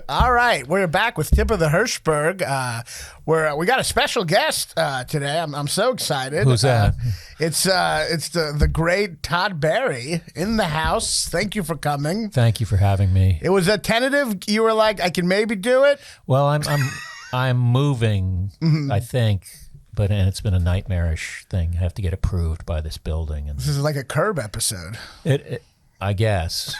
All right, we're back with Tip of the Hershberg. We got a special guest today. I'm so excited. Who's that? It's the great Todd Barry in the house. Thank you for coming. Thank you for having me. It was a tentative. You were like, I can maybe do it. Well, I'm moving. I think. And it's been a nightmarish thing. I have to get approved by this building, and This is like a Curb episode. I guess.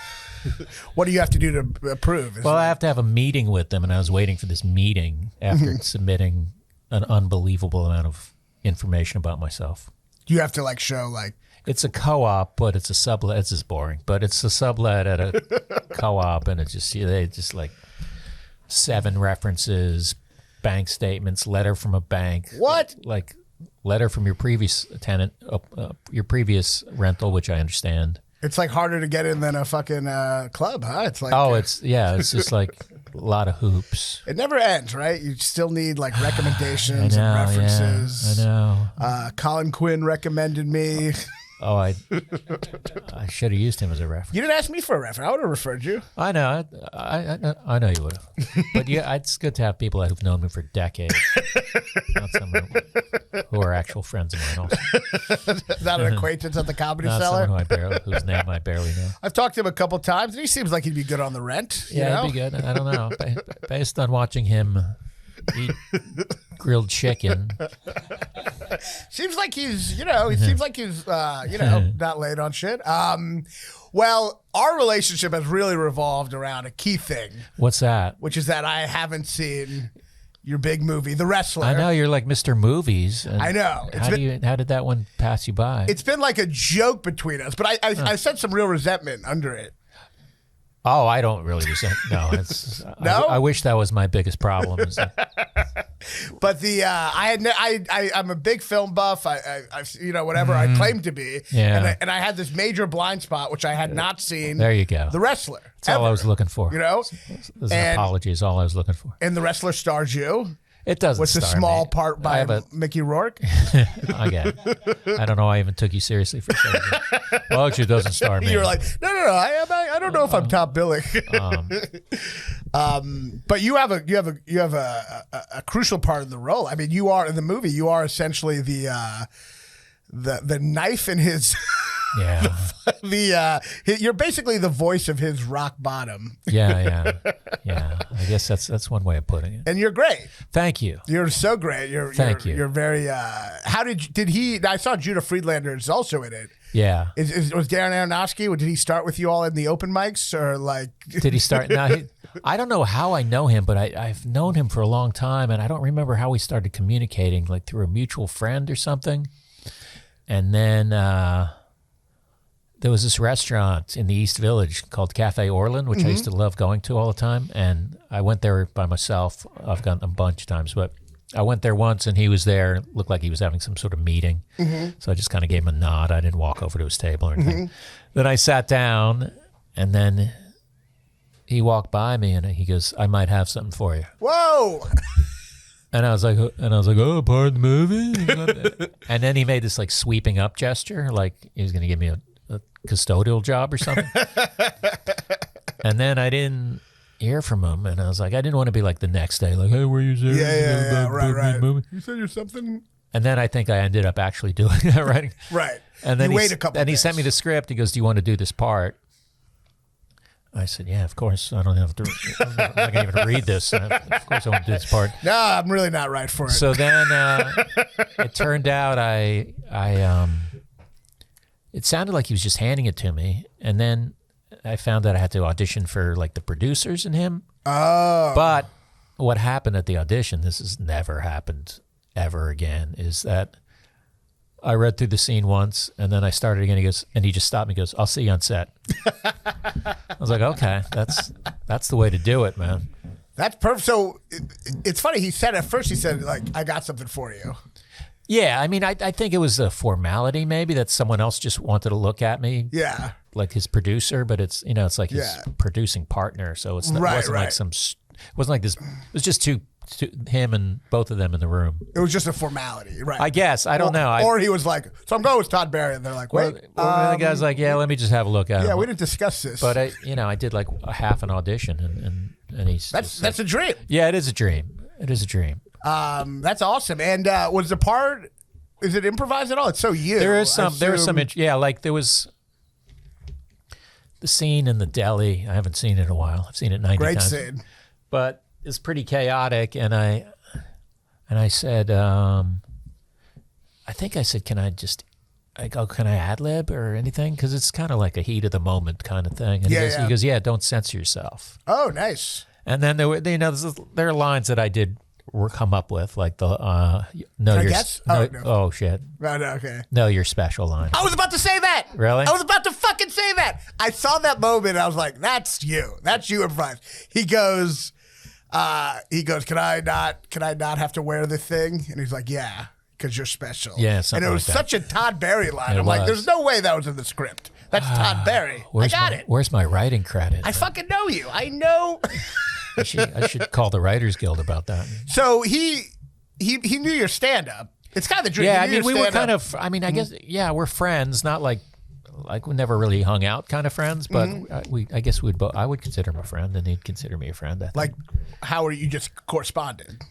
What do you have to do to approve? Well, I have to have a meeting with them, and I was waiting for this meeting after submitting an unbelievable amount of information about myself. You have to show It's a co-op, but it's a sublet. It's just boring, but it's a sublet at a co-op, and it's just 7 references, bank statements, letter from a bank. What? Letter from your previous tenant, your previous rental, which I understand. It's harder to get in than a fucking club, huh? It's it's just like a lot of hoops. It never ends, right? You still need recommendations and references. Yeah, I know. Colin Quinn recommended me. Oh, I should have used him as a reference. You didn't ask me for a reference. I would have referred you. I know. I know you would have. But yeah, it's good to have people who've known me for decades, not someone who are actual friends of mine also. Not an acquaintance at the Comedy Not Cellar? someone whose name I barely know. I've talked to him a couple times, and he seems like he'd be good on the rent. Yeah, he'd be good. I don't know. Based on watching him eat grilled chicken. Seems like he's, he seems like he's, not laid on shit. Well, our relationship has really revolved around a key thing. What's that? Which is that I haven't seen your big movie, The Wrestler. I know you're like Mr. Movies. I know. How did that one pass you by? It's been like a joke between us, but I sense some real resentment under it. Oh, I don't really resent. No, it's no. I wish that was my biggest problem. But I'm a big film buff. I whatever I claim to be. Yeah. And I had this major blind spot which I had not seen. There you go. The Wrestler. That's all I was looking for. An apology is all I was looking for. And The Wrestler stars you. It doesn't. With a small part by Mickey Rourke. I get it. I don't know. I even took you seriously for saying that. Well, actually, it doesn't star me. You were like, no. I don't know if I'm top billing. But you have a crucial part in the role. I mean, you are in the movie. You are essentially the knife in his. Yeah. You're basically the voice of his rock bottom. Yeah. I guess that's one way of putting it. And you're great. Thank you. You're so great. Thank you. You're very. How did he? I saw Judah Friedlander is also in it. Yeah. Was Darren Aronofsky? Did he start with you all in the open mics or Did he start? No, I don't know how I know him, but I've known him for a long time, and I don't remember how we started communicating, through a mutual friend or something. And then there was this restaurant in the East Village called Cafe Orland, which I used to love going to all the time. And I went there by myself. I've gone a bunch of times, but I went there once and he was there. It looked like he was having some sort of meeting. So I just kind of gave him a nod. I didn't walk over to his table or anything. Then I sat down and then he walked by me and he goes, "I might have something for you." Whoa. And I was like, "Oh, part of the movie?" And then he made this sweeping up gesture, like he was going to give me a custodial job or something. And then I didn't hear from him, and I was like, I didn't want to be the next day, "Hey, were you there?" Yeah, right. Movie? You said you're something. And then I think I ended up actually doing that, right? Right. And then wait a couple. And he sent me the script. He goes, "Do you want to do this part?" I said, "Yeah, of course. I don't have to. I'm not going to even read this. Of course, I want to do this part." No, I'm really not right for it. So then it turned out it sounded like he was just handing it to me, and then I found that I had to audition for the producers and him. Oh. But what happened at the audition, this has never happened ever again, is that I read through the scene once, and then I started again. He goes, and he just stopped me. He goes, "I'll see you on set." I was like, okay, that's the way to do it, man. That's perfect. So it's funny. He said at first, "I got something for you." Yeah, I mean, I think it was a formality maybe that someone else just wanted to look at me. Yeah. Like his producer, but it's his producing partner. So it wasn't like this. It was just him and both of them in the room. It was just a formality, right? I guess. I don't know. Or he was like, "So I'm going with Todd Barry," and they're like, "Wait." The guy's like, "Yeah, let me just have a look at it." Yeah, we didn't discuss this. But I did a half an audition, and and he's that's a dream. Yeah, it is a dream. It is a dream. That's awesome. And was the part? Is it improvised at all? It's so you. There is some. Yeah, like there was the scene in the deli. I haven't seen it in a while. I've seen it 90 Great times. scene. But it's pretty chaotic, and I said, I think I said, can I ad lib or anything? Because it's kind of like a heat of the moment kind of thing. And he goes, yeah, don't censor yourself. Oh, nice. And then there are lines that I did come up with, like the oh shit. No, okay. Know your special line. I was about to say that. Really? I was about to fucking say that. I saw that moment and I was like, that's you. That's you improvised. He goes, can I not have to wear the thing? And he's like, yeah, because you're special. Yeah, and it was like such a Todd Barry line. I'm was. like, there's no way that was in the script. That's Todd Barry. I got it. Where's my writing credit? I fucking know you. I know. I should call the Writers Guild about that. So he knew your stand-up. It's kind of the dream. Yeah, I mean, we were kind of, I guess, yeah, we're friends, not like we never really hung out kind of friends, but I guess I would consider him a friend, and he'd consider me a friend. Like, how are you just corresponded?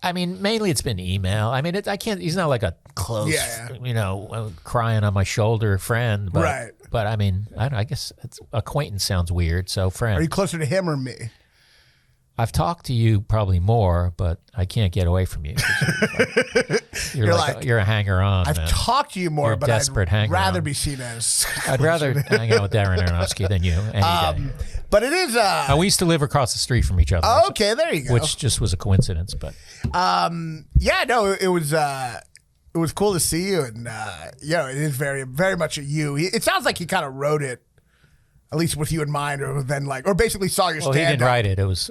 I mean, mainly it's been email. I mean, he's not like a close, crying on my shoulder friend. But, right. But I mean, I guess acquaintance sounds weird, so friend. Are you closer to him or me? I've talked to you probably more, but I can't get away from you. You're a hanger-on. I've talked to you more, but I'd rather be seen as. I'd rather hang out with Darren Aronofsky than you any day. But it is. We used to live across the street from each other. Okay, there you go. Which just was a coincidence, but. Yeah, no, it was cool to see you, and it is very, very much a you. It sounds like he kind of wrote it. At least with you in mind, or basically saw your stand-up. Well, he didn't write it. It was.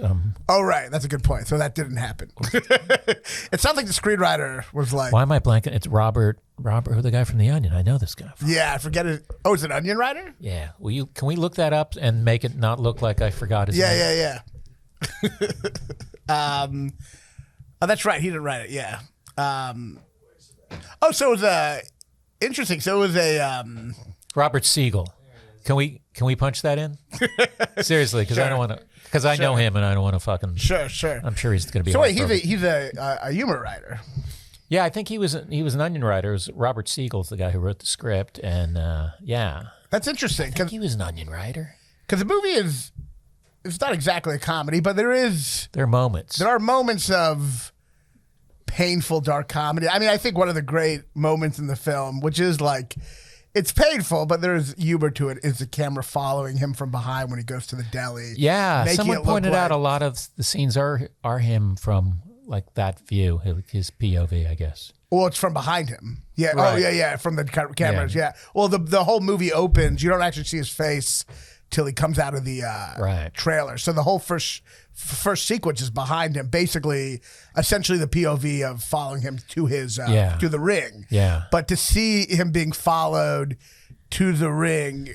Oh, right. That's a good point. So that didn't happen. It sounds like the screenwriter was like. Why am I blanking? It's Robert, who the guy from The Onion. I know this guy. Yeah, I forget it. Oh, is it Onion writer? Yeah. Can we look that up and make it not look like I forgot his name? Yeah. Oh, that's right. He didn't write it. Yeah. So it was interesting. So it was a Robert Siegel. Can we punch that in? Seriously, because I don't want to. Because I know him and I don't want to fucking. Sure. I'm sure he's going to be. So wait, he's a humor writer. Yeah, I think he was an Onion writer. It was Robert Siegel's the guy who wrote the script, and yeah. That's interesting. I think he was an Onion writer. Because the movie it's not exactly a comedy, but there are moments. There are moments of painful, dark comedy. I mean, I think one of the great moments in the film, which is like. It's painful, but there's humor to it, is the camera following him from behind when he goes to the deli. Yeah, someone pointed out a lot of the scenes are him from like that view, his POV, I guess. Well, it's from behind him. Yeah. Right. Oh, yeah, from the cameras. Yeah. Well, the whole movie opens. You don't actually see his face till he comes out of the trailer. So the whole first sequence is behind him, basically, essentially the POV of following him to his to the ring. Yeah. But to see him being followed to the ring,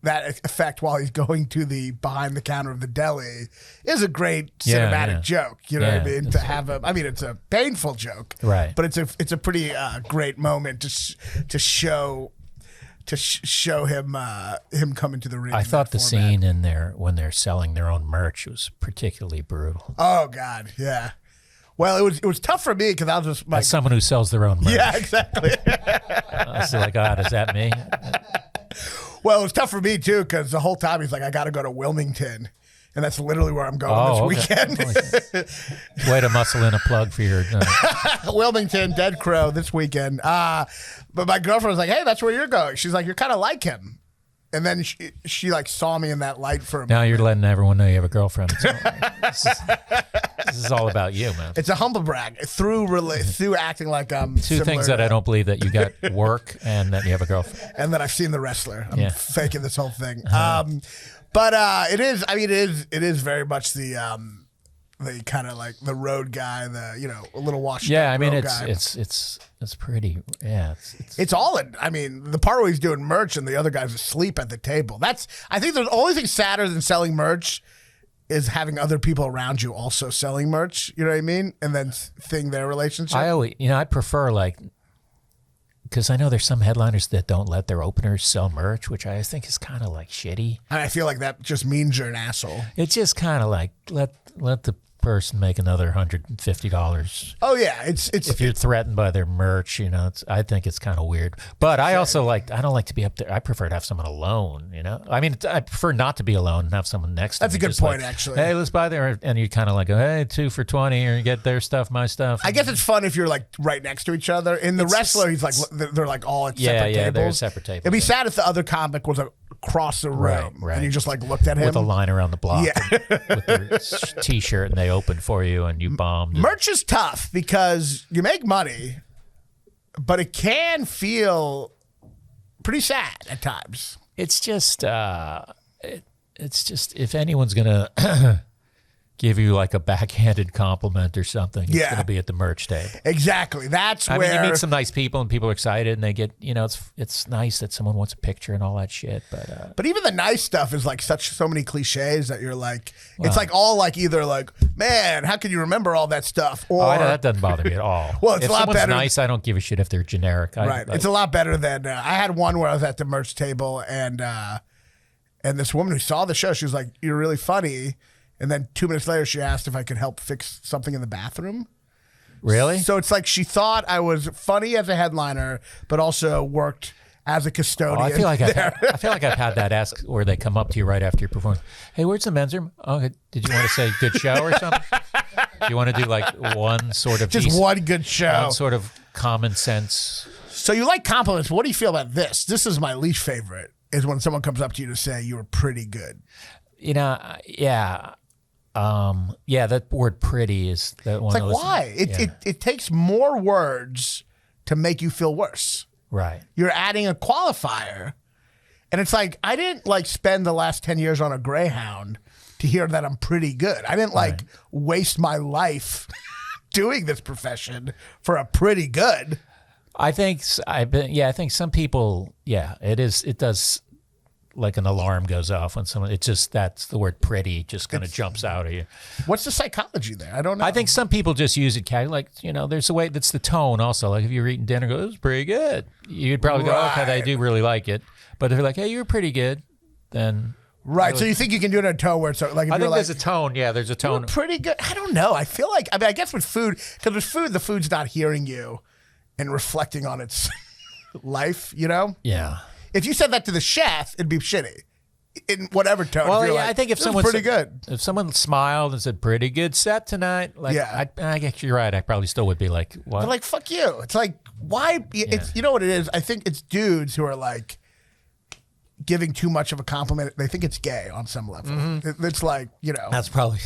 that effect while he's going to the behind the counter of the deli, is a great cinematic joke. You know what I mean? To have it's a painful joke, right? But it's a pretty great moment to show. Show him coming to the ring. I thought the scene in there when they're selling their own merch was particularly brutal. Oh God, yeah. Well, it was tough for me because I was just like, as someone who sells their own merch. Yeah, exactly. I was like, God, is that me? Well, it was tough for me too because the whole time he's like, I got to go to Wilmington. And that's literally where I'm going this weekend. Way to muscle in a plug for your... Wilmington, Dead Crow this weekend. But my girlfriend was like, hey, that's where you're going. She's like, you're kind of like him. And then she like saw me in that light for a moment. Now you're letting everyone know you have a girlfriend. This is all about you, man. It's a humble brag through acting like two things that I don't believe, that you got work and that you have a girlfriend. And that I've seen The Wrestler. I'm faking this whole thing. But it is. I mean, it is very much the kind of like the road guy, a little washed. Yeah, I mean, it's pretty. Yeah, it's all in. I mean, the part where he's doing merch and the other guy's asleep at the table. I think the only thing sadder than selling merch is having other people around you also selling merch. You know what I mean? And then seeing their relationship. I prefer like because I know there's some headliners that don't let their openers sell merch, which I think is kind of like shitty. And I feel like that just means you're an asshole. It's just kind of like let the person make another $150. Oh yeah, it's if you're threatened by their merch, I think it's kind of weird. But I also I don't like to be up there. I prefer to have someone alone. I mean, I prefer not to be alone and have someone next to me. That's a good point, actually. Hey, let's buy there, and you kind of like go, hey, 2 for $20, or you get their stuff, my stuff. I guess it's fun if you're like right next to each other. In the wrestler, he's like they're like all at separate tables. Yeah, they're separate tables. It'd be sad if the other comic was across the room, right. and you just like looked at him with a line around the block, yeah, with their T-shirt, and they opened for you, and you bombed. Merch is tough because you make money, but it can feel pretty sad at times. It's just, it's just if anyone's gonna give you like a backhanded compliment or something, it's going to be at the merch table. Exactly. That's where... I mean, you meet some nice people and people are excited and they get, it's nice that someone wants a picture and all that shit. But even the nice stuff is like so many cliches that you're like, it's like all like either like, man, how can you remember all that stuff? Or that doesn't bother me at all. Well, it's if a lot better. Nice, I don't give a shit if they're generic. Right. It's a lot better than, I had one where I was at the merch table and this woman who saw the show, she was like, you're really funny. And then 2 minutes later, she asked if I could help fix something in the bathroom. Really? So it's like she thought I was funny as a headliner, but also worked as a custodian. I feel like I've had that ask where they come up to you right after your performance. Hey, where's the men's room? Oh, did you want to say good show or something? Do you want to do like one sort of just one good show, one sort of common sense? So you like compliments, but what do you feel about this? This is my least favorite. Is when someone comes up to you to say you were pretty good. Yeah. That word "pretty" is that one. It's like why? It takes more words to make you feel worse. Right. You're adding a qualifier, and it's like I didn't like spend the last 10 years on a Greyhound to hear that I'm pretty good. I didn't like waste my life doing this profession for a pretty good. I think some people. Yeah, it does. Like an alarm goes off when someone, that's the word pretty just kind of jumps out at you. What's the psychology there? I don't know. I think some people just use it casually. Like, there's a way, that's the tone also. Like if you're eating dinner, go, it was pretty good. You'd probably go, okay, they do really like it. But if you're like, hey, you were pretty good, then. Right. So you think you can do it in a tone where it's like, if I think there's a tone. Yeah, there's a tone. Pretty good. I don't know. I feel like, I guess with food, because with food, the food's not hearing you and reflecting on its life, Yeah. If you said that to the chef, it'd be shitty in whatever tone. Well, I think if someone's pretty good, if someone smiled and said "pretty good set tonight," I guess you're right. I probably still would be like, "What?" But like, fuck you. It's like, why? It's what it is. I think it's dudes who are like giving too much of a compliment. They think it's gay on some level. Mm-hmm. It's like, That's probably.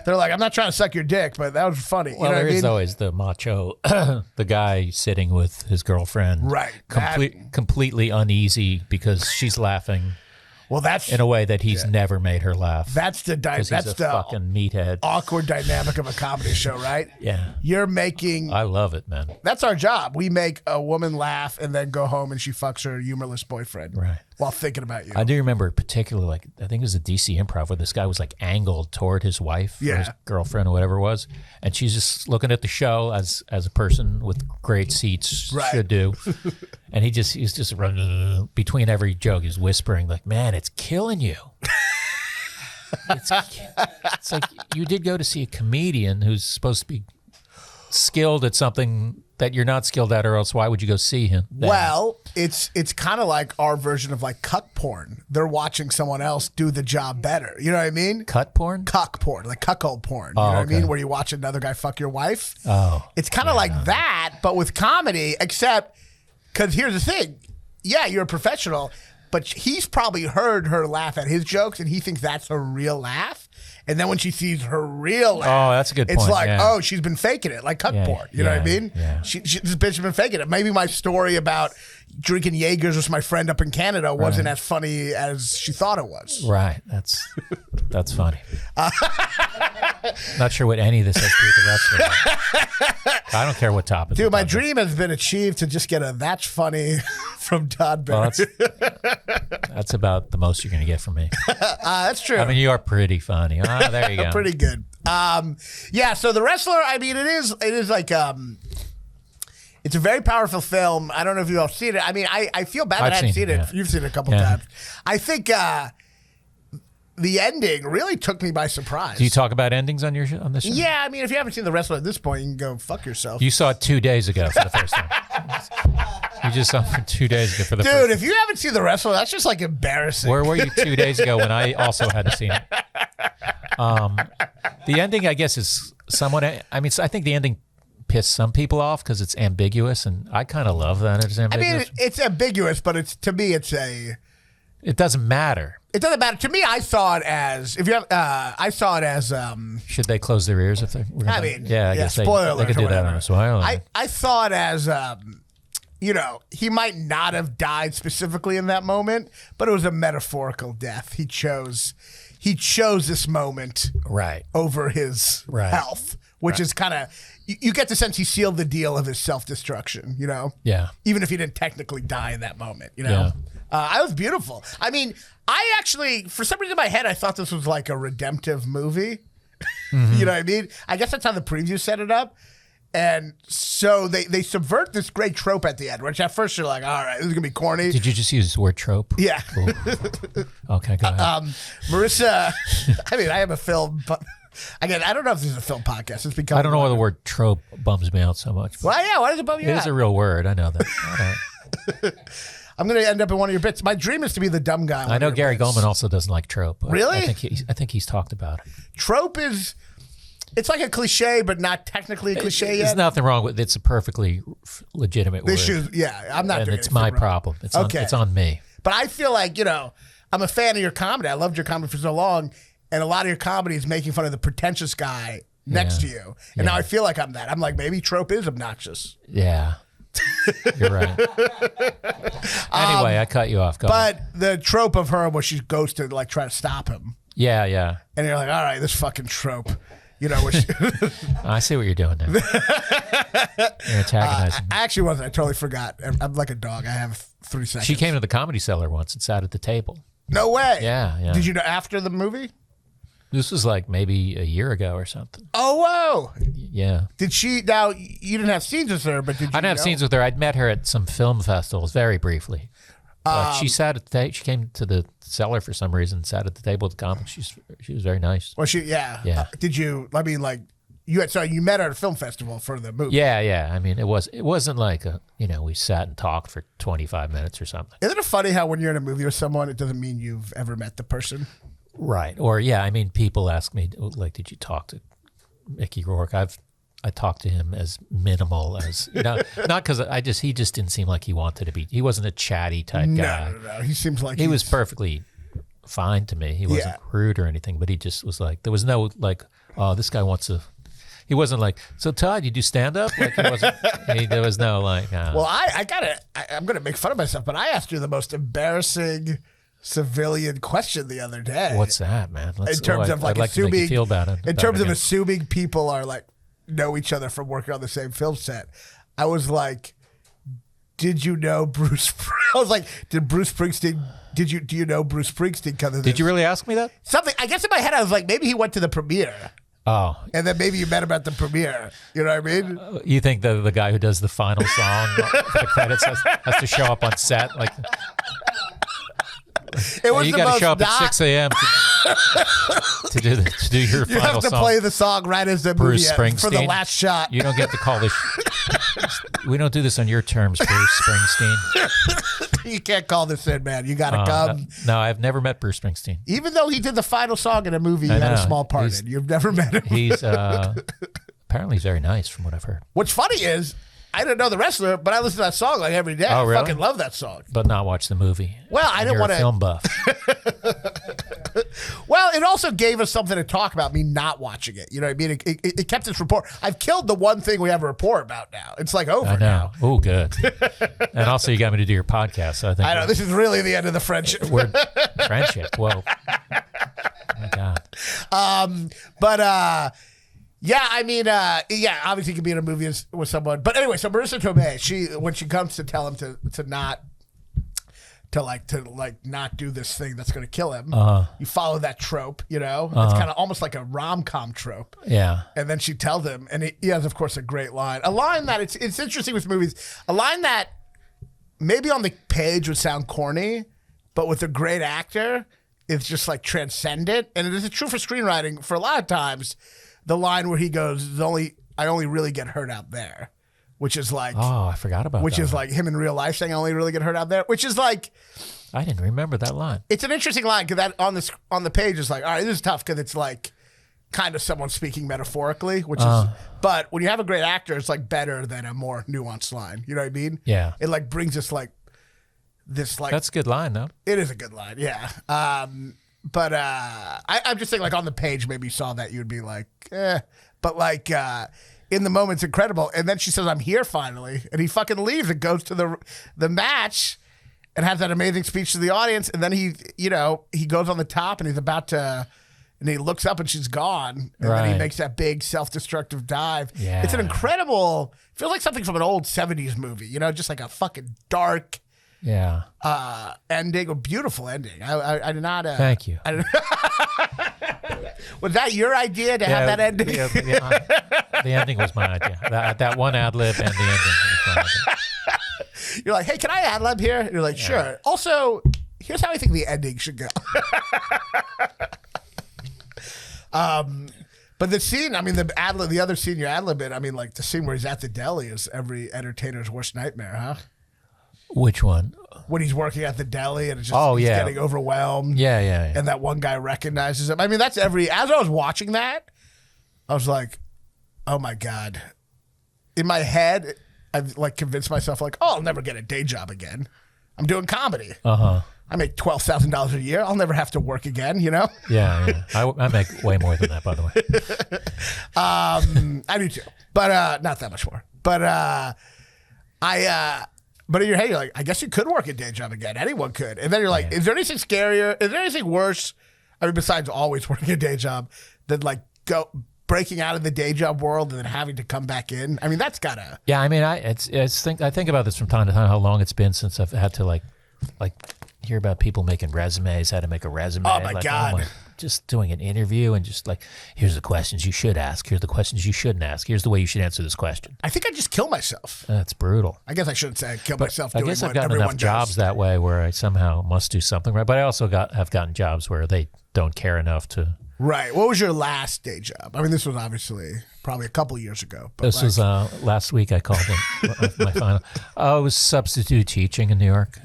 They're like, I'm not trying to suck your dick, but that was funny. Well, there is always the macho, the guy sitting with his girlfriend, right? Completely uneasy because she's laughing. Well, that's in a way that he's never made her laugh. That's the fucking meathead. Awkward dynamic of a comedy show, right? Yeah. You're making. I love it, man. That's our job. We make a woman laugh and then go home and she fucks her humorless boyfriend, right? While thinking about you. I do remember particularly, like, I think it was a DC Improv where this guy was like angled toward his wife or his girlfriend or whatever it was, and she's just looking at the show as a person with great seats should do, and he's just running between every joke. He's whispering like, "Man, it's killing you." It's like you did go to see a comedian who's supposed to be skilled at something that you're not skilled at, or else why would you go see him then? Well, it's kind of like our version of like cuck porn. They're watching someone else do the job better. You know what I mean? Cut porn? Cuck porn, like cuckold porn. You know what I mean? Where you watch another guy fuck your wife. Oh. It's kind of like that, but with comedy, except because here's the thing. Yeah, you're a professional, but he's probably heard her laugh at his jokes and he thinks that's a real laugh. And then when she sees her real laugh, that's a good point. It's like, oh, she's been faking it, like cuck porn. You know what I mean? Yeah. This bitch has been faking it. Maybe my story about drinking Jaegers with my friend up in Canada wasn't as funny as she thought it was. Right. That's funny. Not sure what any of this has to do with the rest of it. I don't care what topic. Dude, my dream has been achieved to just get a "that's funny" from Todd Berry. Well, that's about the most you're going to get from me. That's true. I mean, you are pretty funny. There you go. Pretty good. So the wrestler, I mean, it is like It's a very powerful film. I don't know if you've all seen it. I mean, I feel bad that I haven't seen it. Yeah. You've seen it a couple times. I think the ending really took me by surprise. Do you talk about endings on this show? Yeah, I mean, if you haven't seen The Wrestler at this point, you can go fuck yourself. You saw it 2 days ago for the first time. You just saw it 2 days ago for the first time. Dude, if you haven't seen The Wrestler, that's just like embarrassing. Where were you 2 days ago when I also hadn't seen it? The ending, I guess, is somewhat... I mean, I think the ending pissed some people off because it's ambiguous, and I kind of love that it's ambiguous. I mean, it's ambiguous, but to me, it's It doesn't matter. It doesn't matter to me. I saw it as Should they close their ears if they? I mean, I guess spoiler alert. They could do that on a spoiler. I saw it as he might not have died specifically in that moment, but it was a metaphorical death. He chose this moment over his health, which is kind of you get the sense he sealed the deal of his self-destruction. Yeah. Even if he didn't technically die in that moment. Yeah. I was beautiful. I mean, I actually, for some reason in my head, I thought this was like a redemptive movie. Mm-hmm. You know what I mean? I guess that's how the preview set it up. And so they subvert this great trope at the end, which at first you're like, all right, this is going to be corny. Did you just use the word trope? Yeah. Okay, go ahead. Marissa, I mean, I have a film, but again, I don't know if this is a film podcast. It's become. I don't know why the word trope bums me out so much. Well, yeah, why does it bum you out? It is a real word. I know that. I'm going to end up in one of your bits. My dream is to be the dumb guy. I know Gary Goldman also doesn't like trope. Really? I think he's talked about it. Trope is, it's like a cliche, but not technically a cliche yet. There's nothing wrong with it. It's a perfectly legitimate word. I'm not doing it. And it's my problem. It's on me. But I feel like, I'm a fan of your comedy. I loved your comedy for so long. And a lot of your comedy is making fun of the pretentious guy next to you. And now I feel like I'm that. I'm like, maybe trope is obnoxious. Yeah. You're right. Anyway, I cut you off. Go ahead. The trope of her where she goes to like try to stop him. Yeah, yeah. And you're like, all right, this fucking trope. Where she I see what you're doing there. You're antagonizing me. I actually wasn't. I totally forgot. I'm like a dog. I have 3 seconds. She came to the Comedy Cellar once and sat at the table. No way. Yeah, yeah. Did you know after the movie? This was like maybe a year ago or something. Oh, whoa. Yeah. Did she, now, you didn't have scenes with her, but did you I didn't have scenes with her. I'd met her at some film festivals very briefly. She sat at she came to the cellar for some reason, sat at the table with the comics. She was very nice. Well, yeah. Did you, I mean, like, you met her at a film festival for the movie. Yeah, yeah. I mean, it wasn't like we sat and talked for 25 minutes or something. Isn't it funny how when you're in a movie with someone, it doesn't mean you've ever met the person? Right. Or I mean, people ask me, like, did you talk to Mickey Rourke? I talked to him as minimal as not because he just didn't seem like he wanted to be. He wasn't a chatty type guy. No. He seems like he was perfectly fine to me. He wasn't rude or anything, but he just was like, there was no like, oh, this guy wants to. He wasn't like, so Todd, you do stand up? Like he wasn't. There was no like. Well, I'm gonna make fun of myself, but I asked you the most embarrassing civilian question the other day. What's that, man? In terms of like I'd like assuming, to make you feel about it. In terms of assuming people are like know each other from working on the same film set, I was like, did you know Bruce? I was like, did Bruce Springsteen? Do you know Bruce Springsteen? Did you really ask me that? Something. I guess in my head I was like, maybe he went to the premiere. Oh. And then maybe you met him at the premiere. You know what I mean? You think the guy who does the final song for the credits has to show up on set? Like, it was you got to show up at 6 a.m. to do your final song. You have to play the song right as the Bruce movie Springsteen. For the last shot. You don't get to call this. We don't do this on your terms, Bruce Springsteen. You can't call this in, man. You got to come. No, I've never met Bruce Springsteen. Even though he did the final song in a movie you had a small part in. You've never met him. He's apparently very nice from what I've heard. What's funny is, I didn't know The Wrestler, but I listen to that song like every day. Oh, really? I fucking love that song. But not watch the movie. Well, I didn't want to. Film buff. Well, it also gave us something to talk about, me not watching it. You know what I mean? It kept this rapport. I've killed the one thing we have a rapport about now. It's like over now. Oh, good. And also you got me to do your podcast. So I know. This is really the end of the friendship. Friendship. Whoa. Oh, my God. Yeah, I mean, obviously you can be in a movie with someone. But anyway, so Marissa Tomei, when she comes to tell him to not to not do this thing that's going to kill him. You follow that trope, you know? It's kind of almost like a rom-com trope. Yeah. And then she tells him, and he has, of course, a great line. A line that, it's interesting with movies, a line that maybe on the page would sound corny, but with a great actor, it's just like transcendent. And it is true for screenwriting. For a lot of times, the line where he goes, I only really get hurt out there. Which is like... Oh, I forgot about that. Which is like him in real life saying, I only really get hurt out there. Which is like... I didn't remember that line. It's an interesting line because that on the page is like, all right, this is tough because it's like kind of someone speaking metaphorically, which is... But when you have a great actor, it's like better than a more nuanced line. You know what I mean? Yeah. It like brings us like... This like... That's a good line, though. It is a good line, yeah. But I'm just saying like on the page, maybe you saw that, you'd be like, eh. But like... in the moment, it's incredible. And then she says, I'm here finally. And he fucking leaves and goes to the match and has that amazing speech to the audience. And then he goes on the top and he's about to, and he looks up and she's gone. And then he makes that big self-destructive dive. Yeah. It's an incredible, feels like something from an old 70s movie, you know, just like a fucking dark ending, a beautiful ending. I did not. Thank you. Was that your idea to have that ending? The ending was my idea. That one ad lib and the ending was my idea. You're like, hey, can I ad lib here? And you're like, sure. Also, here's how I think the ending should go. But the scene, I mean, the other scene you ad lib in, I mean, like the scene where he's at the deli is every entertainer's worst nightmare, huh? Which one? When he's working at the deli and it's just he's getting overwhelmed. Yeah. And that one guy recognizes him. I mean, as I was watching that, I was like, oh my God. In my head, I've like convinced myself like, oh, I'll never get a day job again. I'm doing comedy. I make $12,000 a year. I'll never have to work again, you know? Yeah. I make way more than that, by the way. I do too. But not that much more. But but in your head, you're like, I guess you could work a day job again. Anyone could. And then you're like, is there anything scarier? Is there anything worse? I mean, besides always working a day job, than like breaking out of the day job world and then having to come back in? I mean, that's gotta. Yeah, I mean, I think about this from time to time. How long it's been since I've had to like hear about people making resumes, how to make a resume. Oh my God. Just doing an interview and just like, here's the questions you should ask. Here's the questions you shouldn't ask. Here's the way you should answer this question. I think I'd just kill myself. That's brutal. I guess I shouldn't say I'd kill myself. I guess I've gotten enough jobs that way where I somehow must do something right. But I also have gotten jobs where they don't care enough to. Right. What was your last day job? I mean, this was obviously probably a couple years ago. But this was last week I called it my final. I was substitute teaching in New York.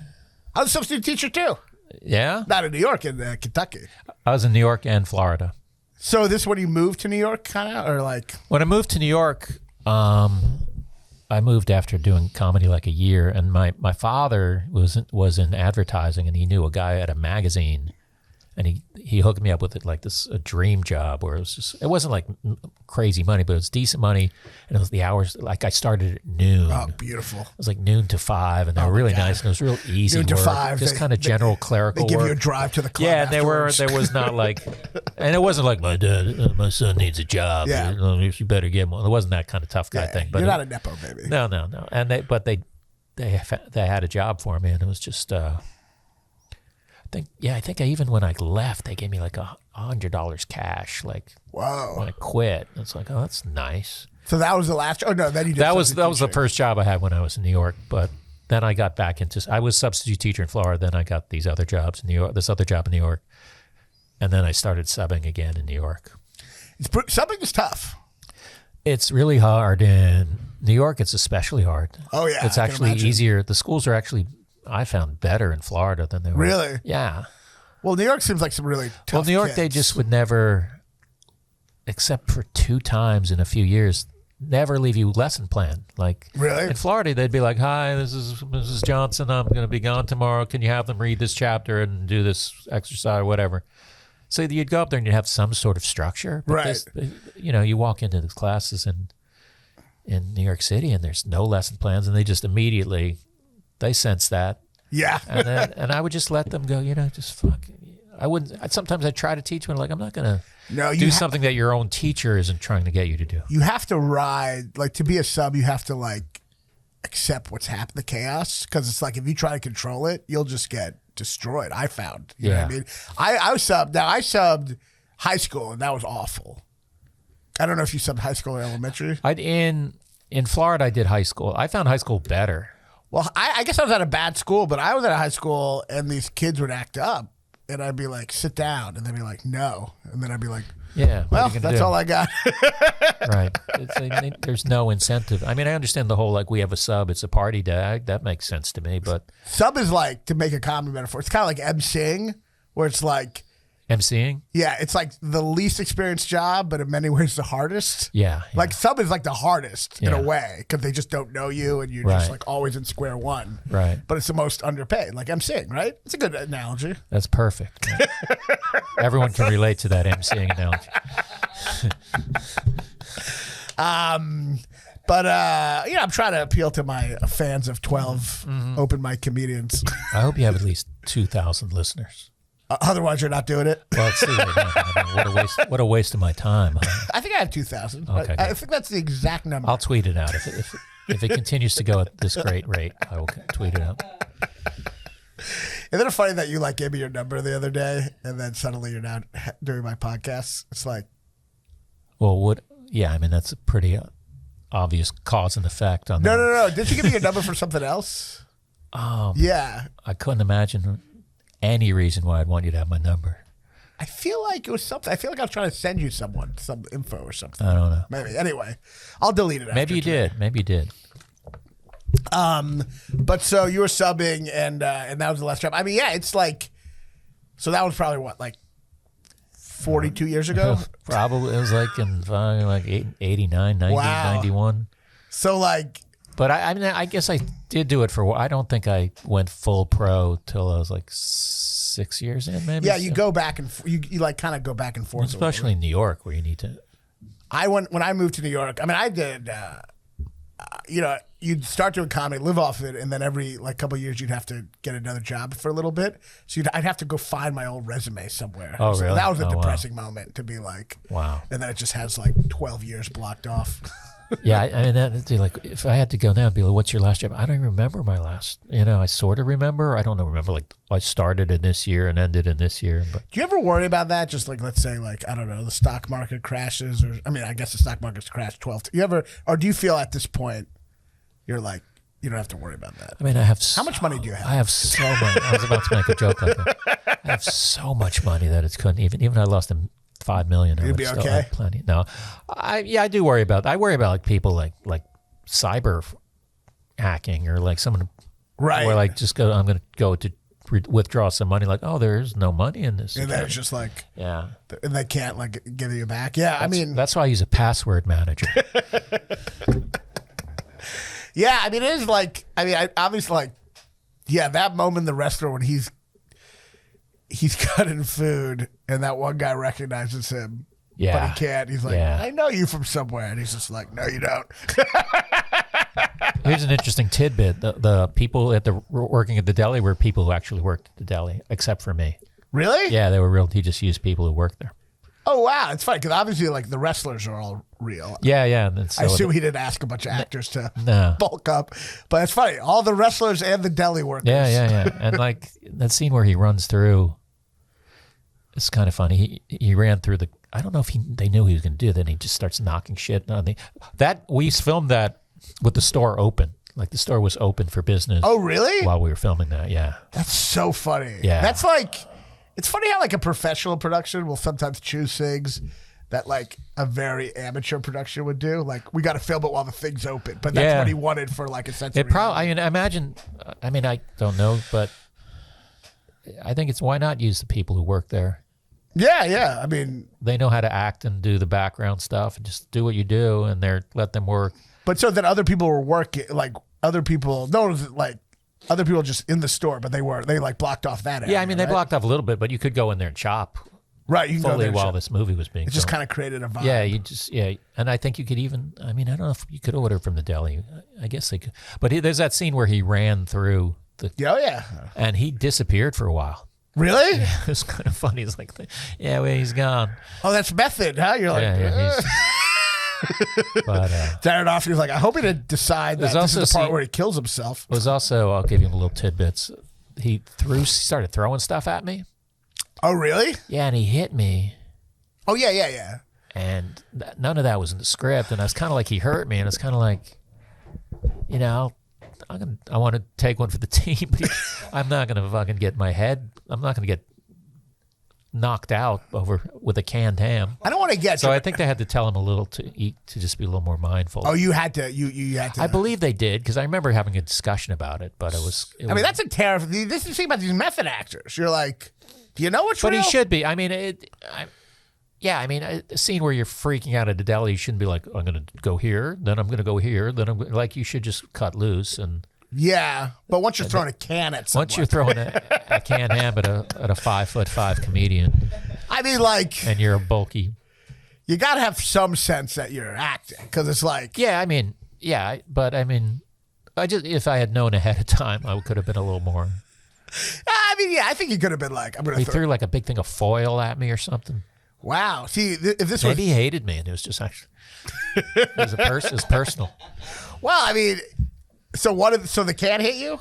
I was a substitute teacher too. Yeah? Not in New York, in Kentucky. I was in New York and Florida. So this when you moved to New York, kind of, or like? When I moved to New York, I moved after doing comedy like a year, and my father was in advertising, and he knew a guy at a magazine, and he hooked me up with a dream job where it wasn't like crazy money, but it was decent money, and it was the hours, like I started at noon. Oh, beautiful. It was like noon to 5, and they were really nice, and it was real easy noon work. To 5, just kind of general clerical work. They give you a drive to the club. Yeah, and there was not like, and it wasn't like my son needs a job. Yeah. You better get one. It wasn't that kind of tough guy thing. But you're not a nepo baby. No. And they had a job for me, and it was just. I think even when I left, they gave me like $100 cash. Like, whoa! When I quit, it's like, oh, that's nice. So that was the last. Oh no, then you did that was the first job I had when I was in New York. But then I got back into. I was substitute teacher in Florida. Then I got these other jobs in New York. This other job in New York, and then I started subbing again in New York. Subbing is tough. It's really hard in New York. It's especially hard. Oh yeah, it's actually easier. The schools are actually. I found better in Florida than they were. Really? Yeah. Well, New York seems like some really tough Well, New York, kids. They just would never, except for 2 times in a few years, never leave you lesson plan. Like, really? In Florida, they'd be like, hi, this is Mrs. Johnson. I'm going to be gone tomorrow. Can you have them read this chapter and do this exercise or whatever? So you'd go up there and you'd have some sort of structure. But right. You walk into the classes in New York City and there's no lesson plans and they just immediately... They sense that. Yeah. and I would just let them go, just fuck. I wouldn't. Sometimes I try to teach when I'm not going to do something that your own teacher isn't trying to get you to do. You have to ride, like to be a sub, you have to like accept what's happened, the chaos, because it's like if you try to control it, you'll just get destroyed. I found, you know what I mean? I subbed high school, and that was awful. I don't know if you subbed high school or elementary. In Florida, I did high school. I found high school better. Well, I guess I was at a bad school, but I was at a high school, and these kids would act up, and I'd be like, sit down, and they'd be like, no, and then I'd be like, yeah, well, that's all I got. Right. There's no incentive. I mean, I understand the whole, like, we have a sub, it's a party day. That makes sense to me, but... Sub is like, to make a comedy metaphor, it's kind of like emceeing, where it's like... emceeing? Yeah, it's like the least experienced job, but in many ways the hardest. Yeah. Like sub is like the hardest in a way, because they just don't know you, and you're just like always in square one. Right. But it's the most underpaid, like emceeing, right? It's a good analogy. That's perfect. Everyone can relate to that emceeing analogy. But I'm trying to appeal to my fans of 12 open mic comedians. I hope you have at least 2,000 listeners. Otherwise, you're not doing it. Well, let's see. What a waste of my time. Huh? I think I have 2,000. Okay, I think that's the exact number. I'll tweet it out. If it continues to go at this great rate, I will tweet it out. Isn't it funny that you like gave me your number the other day, and then suddenly you're not doing my podcast? It's like, well, yeah, I mean, that's a pretty obvious cause and effect on that. No. Did you give me your number for something else? Yeah. I couldn't imagine any reason why I'd want you to have my number. I feel like it was something. I feel like I was trying to send you some info or something. I don't know. Maybe. Anyway, I'll delete it after Maybe you did. But so you were subbing, and that was the last job. I mean, yeah, it's like, so that was probably what, like 42 years ago? Probably. It was like in 89, 90, wow. 91. So like. But I mean, I guess I did do it for a while. I don't think I went full pro till I was like 6 years in, maybe. Yeah, you go back and you like kind of go back and forth. Especially in New York, where you need to. When I moved to New York. I mean, I did. You'd start doing comedy, live off it, and then every like couple of years you'd have to get another job for a little bit. So I'd have to go find my old resume somewhere. Oh, so really? That was a depressing moment to be like, wow. And then it just has like 12 years blocked off. Yeah, I mean, that'd be like, if I had to go now, I'd be like, what's your last job? I don't even remember my last, I sort of remember. I don't know, like I started in this year and ended in this year. But do you ever worry about that? Just like, let's say like, I don't know, the stock market crashes, or, I mean, I guess the stock market's crashed 12. Or do you feel at this point, you're like, you don't have to worry about that? I mean, I have. How much money do you have? I have so much. I was about to make a joke like that. I have so much money that it couldn't even I lost them. $5 million. You'd be okay. Plenty. No, I do worry about. I worry about like people like cyber hacking, or like someone, right? Or like I'm going to go to withdraw some money. Like, oh, there's no money in this. And then it's just like, yeah, and they can't like give you back. Yeah, I mean, that's why I use a password manager. Yeah, I mean, it is like, I obviously like, yeah, that moment in the restaurant when he's cutting food, and that one guy recognizes him, but he can't. He's like, I know you from somewhere. And he's just like, no, you don't. Here's an interesting tidbit. The people working at the deli were people who actually worked at the deli, except for me. Really? Yeah, they were real. He just used people who worked there. Oh, wow. It's funny, because obviously, like, the wrestlers are all real. Yeah. I assume he didn't ask a bunch of actors to bulk up. But it's funny. All the wrestlers and the deli workers. Yeah. And, like, that scene where he runs through, it's kind of funny. He ran through I don't know if they knew he was going to do it. Then he just starts knocking shit on we filmed that with the store open. Like, the store was open for business. Oh, really? While we were filming that, yeah. That's so funny. Yeah. That's like, it's funny how like a professional production will sometimes choose things that like a very amateur production would do. Like, we got to film it while the thing's open. But that's what he wanted for like a sense of I imagine, I don't know, but I think it's why not use the people who work there. Yeah. I mean, they know how to act and do the background stuff, and just do what you do, and let them work. But so then other people were working, like other people just in the store, but they like blocked off that area. Yeah, I mean, they blocked off a little bit, but you could go in there and chop. Right, you can fully go there while this movie was being filmed. It just kind of created a vibe. Yeah, and I think you could even, I don't know if you could order from the deli. I guess they could. But there's that scene where he ran through and he disappeared for a while. Really? Yeah, it was kind of funny. It's like, he's gone. Oh, that's method, huh? You're like, But Aronofsky's like, I hope he didn't decide that this is the part where he kills himself. It was also, I'll give you a little tidbits. He started throwing stuff at me. Oh, really? Yeah, and he hit me. Oh, yeah. And none of that was in the script. And I was kind of like, he hurt me. And it's kind of like, I want to take one for the team, but I'm not going to fucking get my head. I'm not going to get knocked out over with a canned ham. I don't want to get. So I think they had to tell him a little to eat, to just be a little more mindful. Oh, you had to. You had to. I believe they did because I remember having a discussion about it. But it was. I mean, that's a terrifying. This is the thing about these method actors. You're like, do you know what's real? But he should be. I mean, a scene where you're freaking out at a deli, you shouldn't be like, I'm going to go here, then I'm going to go here, then I'm like, you should just cut loose and. Yeah, but once you're throwing a can at someone. Once you're throwing a canned ham at a 5'5" comedian. I mean, like. And you're a bulky. You got to have some sense that you're acting because it's like. Yeah, but if I had known ahead of time, I could have been a little more. I mean, yeah, I think he could have been like, I'm going to. He threw like a big thing of foil at me or something. Wow. See, if this Maybe he hated me and it was just actually. It was personal. Well, I mean. So the can hit you?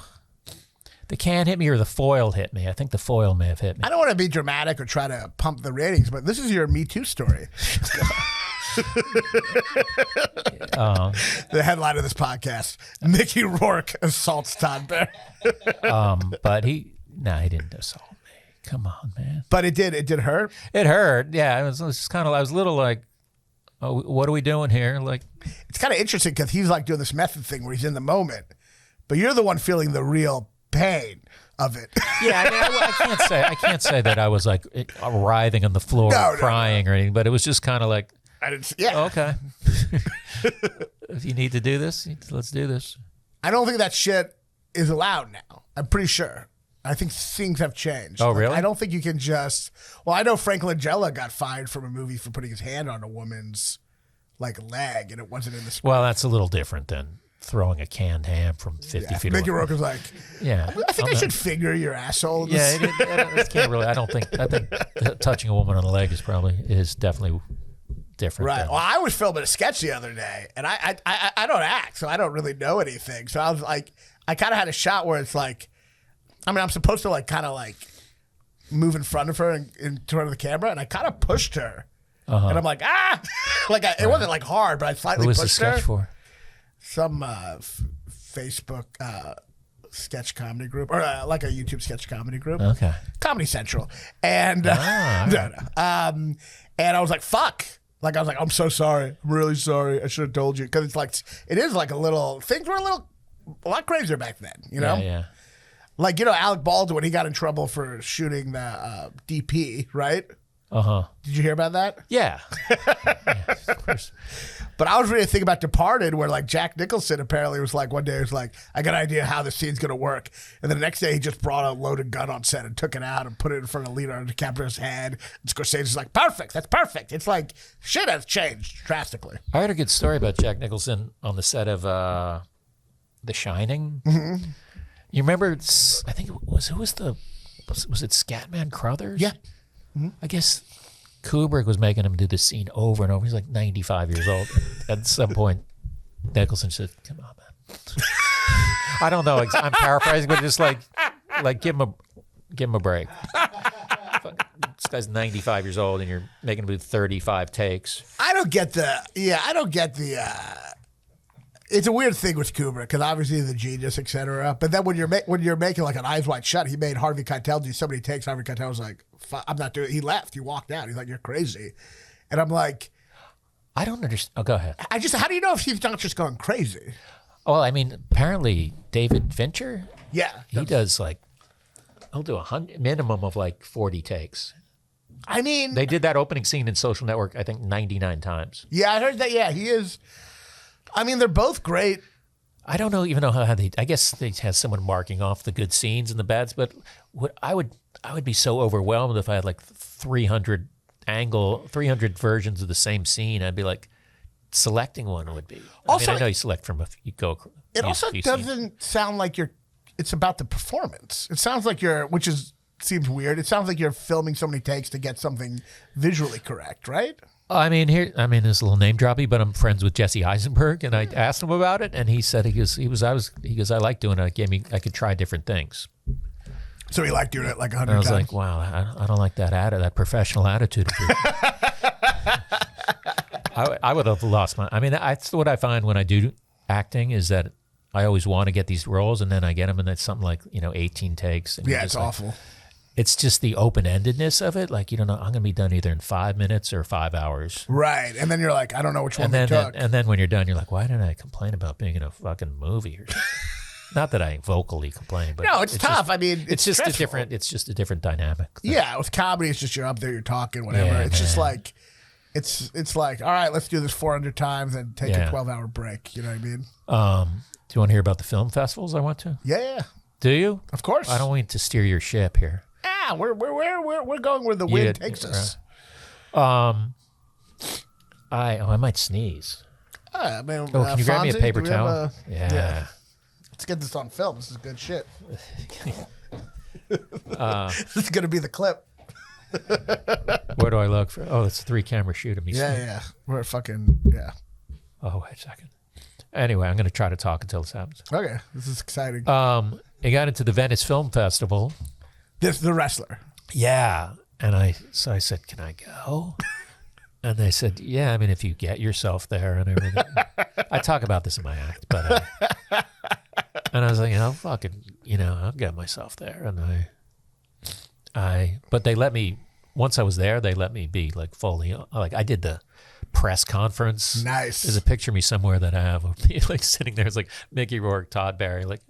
The can hit me or the foil hit me. I think the foil may have hit me. I don't want to be dramatic or try to pump the ratings, but this is your Me Too story. The headline of this podcast: Mickey Rourke assaults Todd Bear. But he didn't assault me. Come on, man. But it did hurt? It hurt, yeah. It was just kind of, I was a little like, oh, what are we doing here? Like, it's kind of interesting because he's like doing this method thing where he's in the moment, but you're the one feeling the real pain of it. Yeah, I mean, I can't say that I was like writhing on the floor, crying or anything, but it was just kind of like, I didn't. Yeah. Okay. If you need to do this, let's do this. I don't think that shit is allowed now. I'm pretty sure. I think things have changed. Oh, really? I don't think you can just. Well, I know Frank Langella got fired from a movie for putting his hand on a woman's leg, and it wasn't in the script. Well, that's a little different than throwing a canned ham from 50 feet away. Mickey Rourke was like, yeah, I think I should finger your asshole. Yeah, it can't really. I think touching a woman on the leg is definitely different. Right. Well, I was filming a sketch the other day, and I don't act, so I don't really know anything. So I was like, I kind of had a shot where it's like, I mean, I'm supposed to like kind of like move in front of her and in front of the camera, and I kind of pushed her, and I'm like, it wasn't like hard, but I slightly pushed her. Who was the sketch for? Some Facebook sketch comedy group, or like a YouTube sketch comedy group. Okay. Comedy Central, and and I was like, fuck. Like I was like, I'm so sorry. I'm really sorry. I should have told you, because it's like it is like a little things were a lot crazier back then, you know. Yeah. Like, you know, Alec Baldwin, when he got in trouble for shooting the DP, right? Did you hear about that? Yeah. Yeah, of course. But I was really thinking about Departed, where like Jack Nicholson apparently was like, one day he was like, I got an idea how the scene's going to work. And then the next day he just brought a loaded gun on set and took it out and put it in front of Leonardo DiCaprio's head. And Scorsese's like, perfect. That's perfect. It's like, shit has changed drastically. I heard a good story about Jack Nicholson on the set of The Shining. Mm-hmm. You remember, I think was it Scatman Crothers? Yeah. Mm-hmm. I guess Kubrick was making him do this scene over and over. He's like 95 years old. At some point, Nicholson said, come on, man. I don't know. I'm paraphrasing, but just like give him a break. This guy's 95 years old and you're making him do 35 takes. I don't get the it's a weird thing with Kubrick, because obviously he's a genius, etc. But then when you're making like an Eyes Wide Shut, he made Harvey Keitel do so many takes. Harvey Keitel was like, I'm not doing it. He left. He walked out. He's like, you're crazy. And I'm like, I don't understand. Oh, go ahead. How do you know if he's not just going crazy? Well, I mean, apparently David Fincher, yeah, he does like, he'll do a minimum of like 40 takes. I mean, they did that opening scene in Social Network, I think 99 times. Yeah, I heard that. Yeah, he is. I mean, they're both great. I don't even know how they. I guess they have someone marking off the good scenes and the bads. But I would be so overwhelmed if I had like 300 versions of the same scene. I'd be like, selecting one would be. I know you select from you go. It also doesn't sound like it's about the performance. It sounds like seems weird. It sounds like you're filming so many takes to get something visually correct, right? I mean, this is a little name droppy, but I'm friends with Jesse Eisenberg, and I asked him about it, and he said he goes, I like doing it. I could try different things. So he liked doing it like 100 times. times. I was like, wow, I don't like that professional attitude of yours. I would have lost my. I mean, that's what I find when I do acting is that I always want to get these roles, and then I get them, and it's something like 18 takes. And yeah, it's awful. It's just the open-endedness of it. Like, you don't know, I'm going to be done either in 5 minutes or 5 hours. Right. And then you're like, I don't know which one they took. And then when you're done, you're like, why didn't I complain about being in a fucking movie? Not that I vocally complain, but no, it's tough. Just, I mean, it's just stressful. It's just a different dynamic. Yeah, with comedy, it's just you're up there, you're talking, whatever. Yeah, it's just like, it's like, all right, let's do this 400 times and take a 12-hour break. You know what I mean? Do you want to hear about the film festivals I went to? Yeah. Do you? Of course. I don't want to steer your ship here. Ah, we're going where the wind takes us. I might sneeze. I mean, can you grab me a paper towel? Yeah. Let's get this on film. This is good shit. This is gonna be the clip. Where do I look for? Oh, it's a 3-camera shoot of me. Yeah. We're Oh, wait a second. Anyway, I'm gonna try to talk until this happens. Okay, this is exciting. I got into the Venice Film Festival. The wrestler. Yeah. And so I said, can I go? And they said, yeah, I mean, if you get yourself there and everything. I talk about this in my act, but and I was like, I'll get myself there. And but they let me, once I was there, they let me be like fully, like I did the press conference. Nice. There's a picture of me somewhere that I have of me like sitting there. It's like Mickey Rourke, Todd Barry, like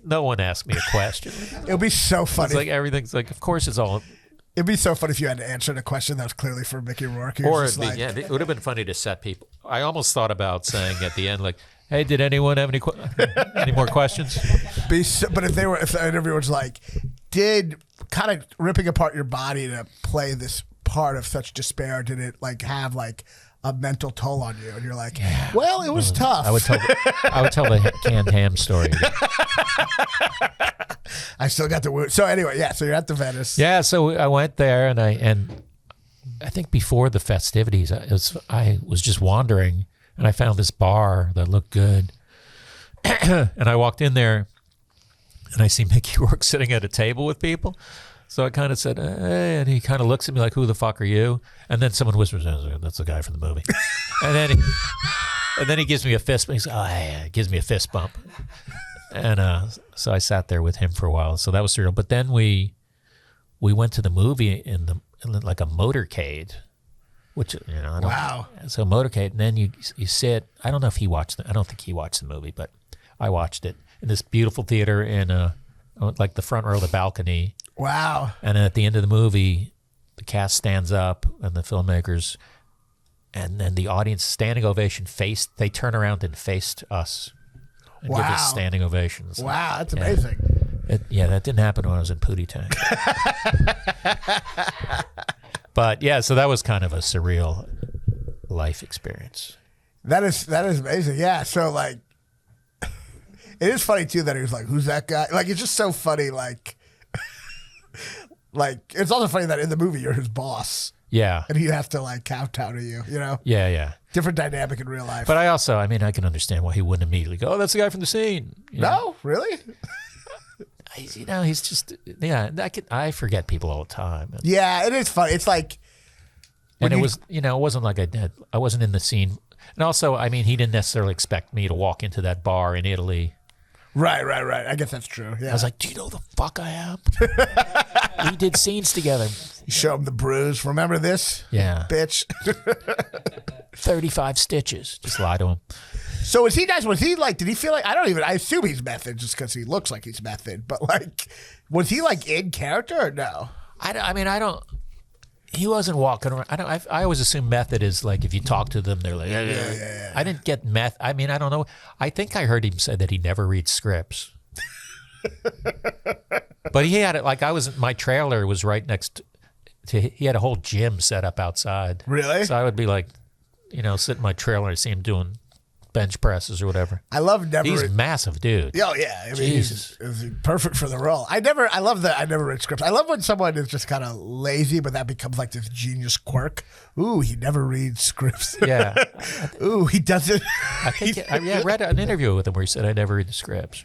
no one asked me a question. It'll be so funny. It's like everything's like, of course it's all. It'd be so funny if you had to answer the question that was clearly for Mickey Rourke. It would have been funny to set people. I almost thought about saying at the end, like, hey, did anyone have any more questions? But if the interviewer was like, did kind of ripping apart your body to play this part of such despair, did it like have like a mental toll on you? And you're like, well, it was tough. I would tell the canned ham story. I still got the wound. So anyway, so you're at the Venice. Yeah, so I went there, and I think before the festivities, I was just wandering, and I found this bar that looked good, and I walked in there, and I see Mickey Rourke sitting at a table with people. So I kind of said, hey, and he kind of looks at me like, who the fuck are you? And then someone whispers, that's the guy from the movie. and then he gives me a fist bump. He says, oh, yeah, gives me a fist bump. And so I sat there with him for a while. So that was surreal. But then we went to the movie in like a motorcade, which, wow. So motorcade, and then you sit. I don't know if he watched I don't think he watched the movie, but I watched it in this beautiful theater in like the front row of the balcony. Wow. And then at the end of the movie, the cast stands up and the filmmakers, and then the audience standing ovation they turn around and faced us and give us standing ovations. Wow, that's amazing. That didn't happen when I was in Pootie Tang. But so that was kind of a surreal life experience. That is amazing. Yeah, so like, it is funny too that he was like, who's that guy? Like, it's just so funny, like, it's also funny that in the movie you're his boss. Yeah. And he'd have to like kowtow to you, Yeah. Different dynamic in real life. But I can understand why he wouldn't immediately go, oh, that's the guy from the scene. No, really? He's just, I forget people all the time. Yeah, it is funny. It's like. And it wasn't like I wasn't in the scene. And also, he didn't necessarily expect me to walk into that bar in Italy. Right. I guess that's true. Yeah. I was like, do you know who the fuck I am? We did scenes together. You show him the bruise. Remember this? Yeah. Bitch. 35 stitches. Just lie to him. So was he like, did he feel like, I assume he's method just because he looks like he's method, but like, was he like in character or no? He wasn't walking around. I always assume method is like if you talk to them, they're like, yeah. I didn't get meth. I don't know. I think I heard him say that he never reads scripts. But he had it like my trailer was right next to, he had a whole gym set up outside. Really? So I would be like, sit in my trailer and see him doing bench presses or whatever. I love never. He's a massive dude. Oh yeah, I mean, he's perfect for the role. I love that. I never read scripts. I love when someone is just kind of lazy, but that becomes like this genius quirk. Ooh, he never reads scripts. Yeah. Ooh, he doesn't. I read an interview with him where he said, "I never read the scripts."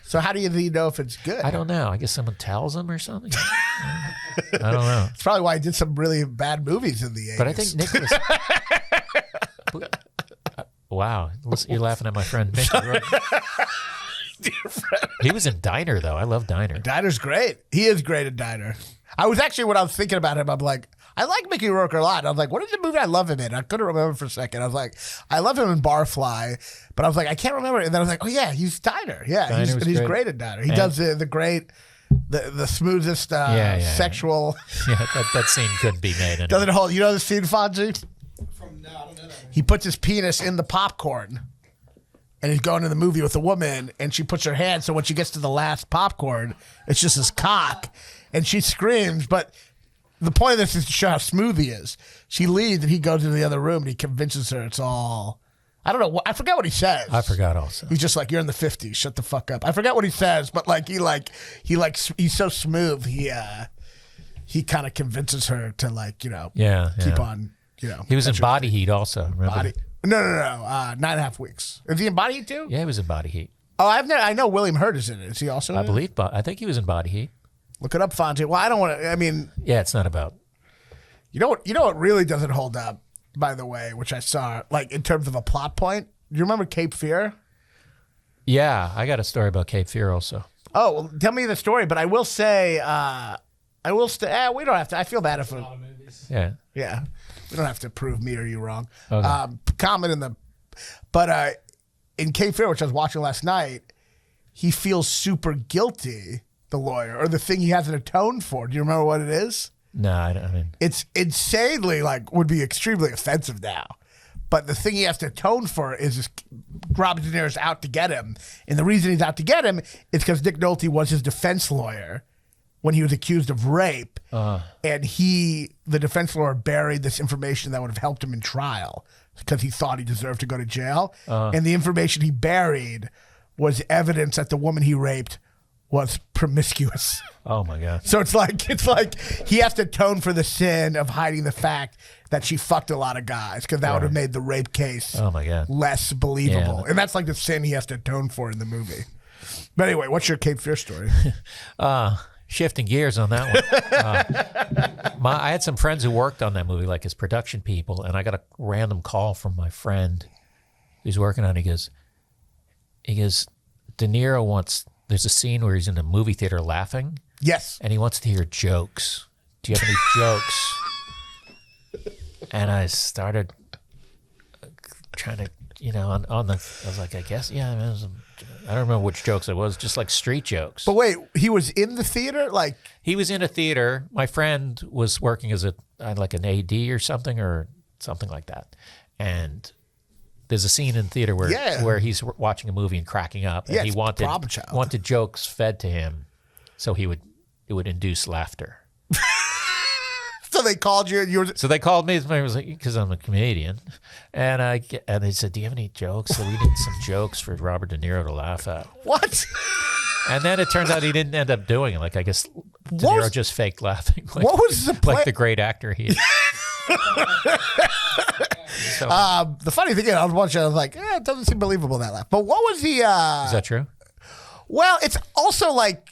So how do you know if it's good? I don't know. I guess someone tells him or something. I don't know. It's probably why he did some really bad movies in the 80s. But I think Nicholas. Wow, you're laughing at my friend Mickey. He was in Diner, though. I love Diner. Diner's great. He is great at Diner. I was actually, when I was thinking about him, I'm like, I like Mickey Rourke a lot. I was like, what is the movie I love him in? I couldn't remember for a second. I was like, I love him in Barfly, but I was like, I can't remember. And then I was like, oh yeah, he's Diner. Yeah, he's great at Diner. He does the great, the smoothest sexual. Yeah, that scene couldn't be made anymore. Doesn't hold. You know the scene, Fonzie? No, I don't know that. He puts his penis in the popcorn, and he's going to the movie with a woman, and she puts her hand, so when she gets to the last popcorn, it's just his cock, and she screams, but the point of this is to show how smooth he is. She leaves, and he goes into the other room, and he convinces her it's all... I don't know. I forgot what he says. I forgot also. He's just like, you're in the 50s. Shut the fuck up. I forgot what he says, but like he's so smooth. He kind of convinces her to keep on. He was in Body Heat also. Remember? No. 9.5 Weeks. Is he in Body Heat too? Yeah, he was in Body Heat. Oh, I know William Hurt is in it. Is he also? I think he was in Body Heat. Look it up, Fonzie. Well, I don't want to. I mean, yeah, it's not about. You know what really doesn't hold up, by the way, which I saw, like in terms of a plot point. Do you remember Cape Fear? Yeah, I got a story about Cape Fear also. Oh, well, tell me the story. But I will say, we don't have to. I feel bad if a lot of movies. Yeah. We don't have to prove me or you wrong. Okay. Comment in the, but in Cape Fear, which I was watching last night, he feels super guilty. The lawyer, or the thing he hasn't atoned for. Do you remember what it is? No, I mean, it's insanely would be extremely offensive now. But the thing he has to atone for is Robert De Niro's out to get him, and the reason he's out to get him is because Nick Nolte was his defense lawyer when he was accused of rape, and the defense lawyer buried this information that would have helped him in trial because he thought he deserved to go to jail, and the information he buried was evidence that the woman he raped was promiscuous. Oh my God. So it's like he has to atone for the sin of hiding the fact that she fucked a lot of guys, because that would have made the rape case less believable. And that's like the sin he has to atone for in the movie. But anyway, what's your Cape Fear story? Shifting gears on that one. I had some friends who worked on that movie, like as production people, and I got a random call from my friend who's working on it. He goes, De Niro wants... There's a scene where he's in a movie theater laughing. Yes. And he wants to hear jokes. Do you have any jokes? And I started trying to, I was like, I guess, yeah. I don't remember which jokes it was, just like street jokes. But wait, he was in the theater? He was in a theater. My friend was working as an AD or something like that. And there's a scene in theater where he's watching a movie and cracking up, and he wanted jokes fed to him, so it would induce laughter. So they called you. So they called me. I was like, because I'm a comedian, and they said, "Do you have any jokes?" So we need some jokes for Robert De Niro to laugh at. What? And then it turns out he didn't end up doing it. Like, I guess De Niro just faked laughing. What was the plan? Like the great actor he is. So, the funny thing is, I was watching, I was like, it doesn't seem believable, that laugh. But what was the... is that true? Well, it's also like...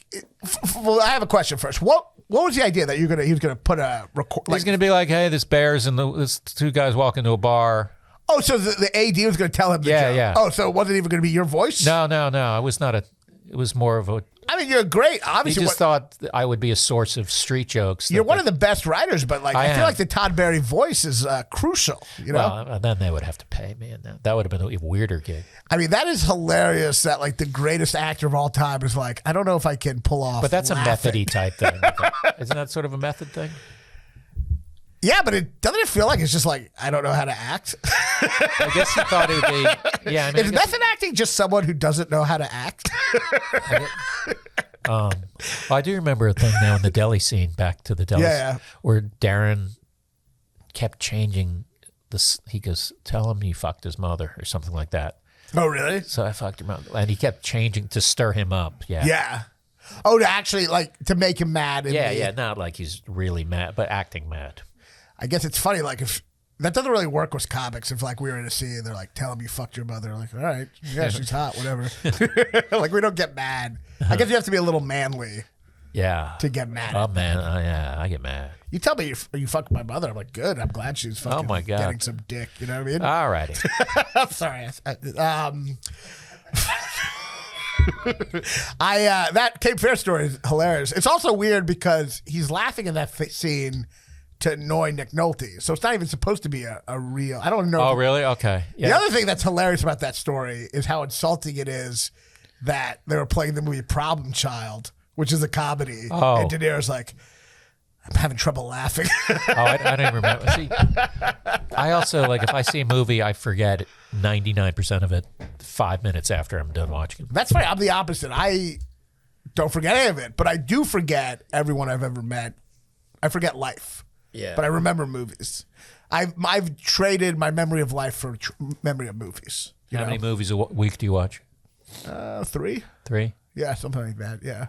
I have a question first. What was the idea that he was going to put a record... He's going to be like, hey, this bear's and this two guys walk into a bar. Oh, so the AD was going to tell him the joke. Yeah. Oh, so it wasn't even going to be your voice? No. It was not it was more of a... I mean, you're great. Obviously, he just thought I would be a source of street jokes. You're one of the best writers, but I feel like the Todd Barry voice is crucial. Well, then they would have to pay me, and that would have been a weirder gig. I mean, that is hilarious. That the greatest actor of all time is like, I don't know if I can pull off. But that's laughing. A methody type thing. Isn't that sort of a method thing? Yeah, but doesn't it feel like it's just like, I don't know how to act? I guess he thought it would be. Yeah, is method acting just someone who doesn't know how to act? I do remember a thing now in the deli scene, back to the deli, where Darren kept changing this. He goes, tell him he fucked his mother or something like that. Oh, really? So I fucked him up. And he kept changing to stir him up. Yeah. Yeah. Oh, to actually, like, to make him mad. Yeah. Not like he's really mad, but acting mad. I guess it's funny, like, if that doesn't really work with comics. If, like, we were in a scene, they're like, tell him you fucked your mother. Like, all right. Yeah, she's hot, whatever. Like, we don't get mad. I guess you have to be a little manly. Yeah. To get mad. Oh, man. Yeah, I get mad. You tell me you fucked my mother. I'm like, good. I'm glad she's fucking getting some dick. You know what I mean? All righty. I'm sorry. That Cape Fear story is hilarious. It's also weird because he's laughing in that scene to annoy Nick Nolte. So it's not even supposed to be a real. I don't know. Oh, really? Okay. Yeah. The other thing that's hilarious about that story is how insulting it is that they were playing the movie Problem Child, which is a comedy. Oh. And De Niro's like, I'm having trouble laughing. I don't even remember. See, I also, like, if I see a movie, I forget 99% of it 5 minutes after I'm done watching it. That's funny. I'm the opposite. I don't forget any of it, but I do forget everyone I've ever met. I forget life. Yeah. But I remember movies. I've traded my memory of life for memory of movies. How many movies a week do you watch? 3. 3? Yeah, something like that. Yeah.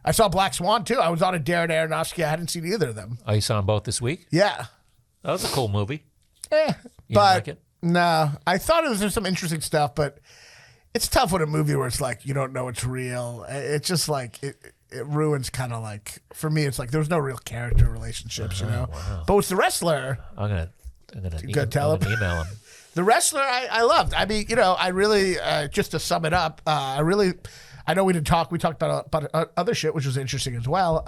I saw Black Swan, too. I was on a Darren Aronofsky. I hadn't seen either of them. Oh, you saw them both this week? Yeah. That was a cool movie. You didn't like it? No. I thought there's some interesting stuff, but it's tough with a movie where it's like you don't know it's real. It's just like it ruins kind of like, for me, it's like there's no real character relationships, Wow. But with The Wrestler, I'm gonna email him. The Wrestler, I loved. I mean, I really, just to sum it up, I know we didn't talk. We talked about other shit, which was interesting as well.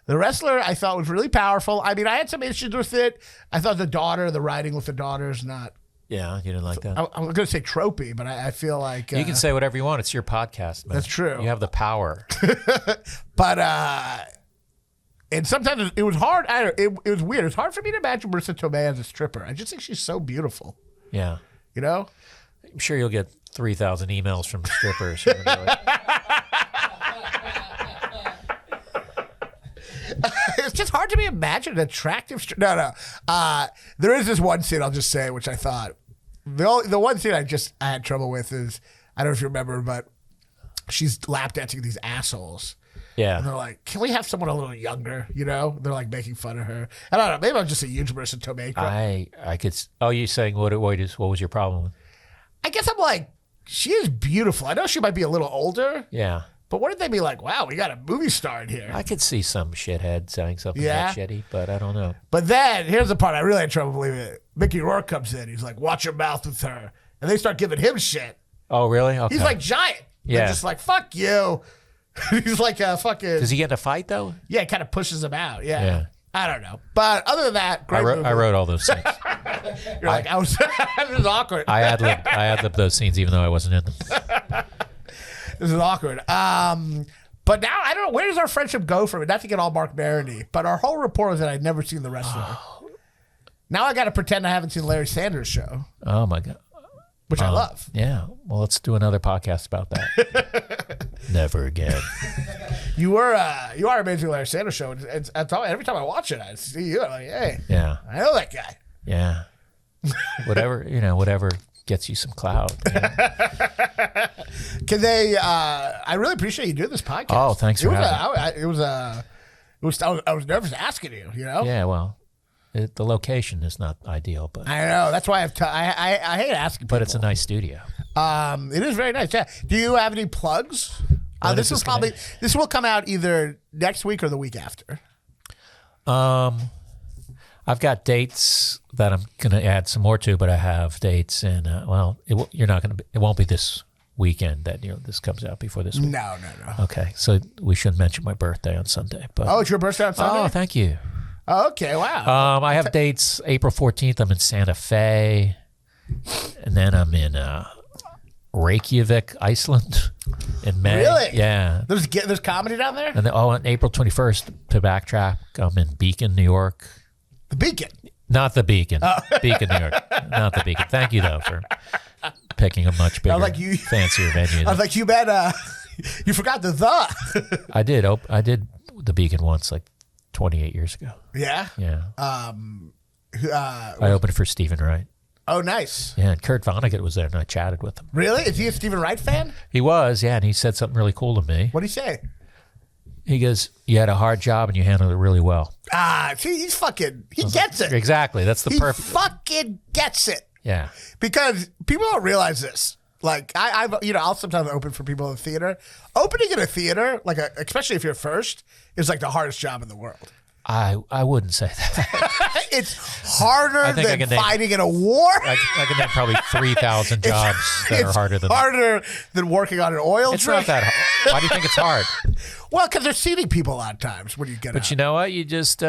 The Wrestler, I thought was really powerful. I mean, I had some issues with it. I thought the writing with the daughter is not. Yeah, you didn't like that? I'm going to say tropey, but I feel like. You can say whatever you want. It's your podcast, man. That's true. You have the power. But, and sometimes it was hard. It was weird. It was hard for me to imagine Marissa Tomei as a stripper. I just think she's so beautiful. Yeah. You know? I'm sure you'll get 3,000 emails from strippers. It's just hard to imagine an attractive. No. There is this one scene I'll just say, which I thought the one scene I had trouble with is, I don't know if you remember, but she's lap dancing these assholes. Yeah. And they're like, can we have someone a little younger? They're like making fun of her. I don't know. Maybe I'm just a huge Marissa Tomei. I could. Oh, you saying what was your problem? I guess I'm like, she is beautiful. I know she might be a little older. Yeah. But wouldn't they be like, wow, we got a movie star in here? I could see some shithead saying something that shitty, but I don't know. But then, here's the part I really had trouble believing it. Mickey Rourke comes in. He's like, watch your mouth with her. And they start giving him shit. Oh, really? Okay. He's like giant. Yeah. They're just like, fuck you. He's like a fucking... Does he get in a fight, though? Yeah, it kind of pushes him out. Yeah. I don't know. But other than that, great movie. I wrote all those scenes. You're like, it was awkward. I ad-libbed those scenes even though I wasn't in them. This is awkward. But now, I don't know, where does our friendship go from it? Not to get all Mark Maroney, but our whole rapport is that I'd never seen The Wrestler. Now I got to pretend I haven't seen Larry Sanders' show. Oh, my God. Which I love. Yeah. Well, let's do another podcast about that. Never again. You are amazing, Larry Sanders' show. Every time I watch it, I see you. I'm like, hey, yeah, I know that guy. Yeah. Whatever gets you some clout. Can they? I really appreciate you doing this podcast. Oh, thanks for having me. I was nervous asking you. Yeah. Well, the location is not ideal, but I know that's why I hate asking people. But it's a nice studio. It is very nice. Yeah. Do you have any plugs? This will come out either next week or the week after. I've got dates that I'm going to add some more to, but I have dates, and it won't be this weekend that this comes out before this week. No. Okay, so we shouldn't mention my birthday on Sunday. But it's your birthday on Sunday? Oh, thank you. Oh, okay, wow. I have dates. April 14th, I'm in Santa Fe, and then I'm in Reykjavik, Iceland, in May. Really? Yeah. There's comedy down there? And then, on April 21st, to backtrack, I'm in Beacon, New York. The Beacon? Not the Beacon. Oh. Beacon, New York. Not the Beacon. Thank you, though, for picking a much bigger, fancier venue. I was like, you bet. You forgot the. I did the Beacon once, like 28 years ago. Yeah? Yeah. I opened for Stephen Wright. Oh, nice. Yeah, and Kurt Vonnegut was there, and I chatted with him. Really? Is he a Stephen Wright fan? He was, yeah, and he said something really cool to me. What'd he say? He goes, you had a hard job, and you handled it really well. See, he gets it. Exactly. That's the perfect. He fucking gets it. Yeah. Because people don't realize this. Like, I'll sometimes open for people in the theater. Opening in a theater, especially if you're first, is like the hardest job in the world. I wouldn't say that. It's harder than fighting in a war. I can name probably 3,000 jobs that are harder than that. Harder than working on an oil It's rig. not that hard. Why do you think it's hard? Well, because they're seating people a lot of times when you get out. But you know what? You just,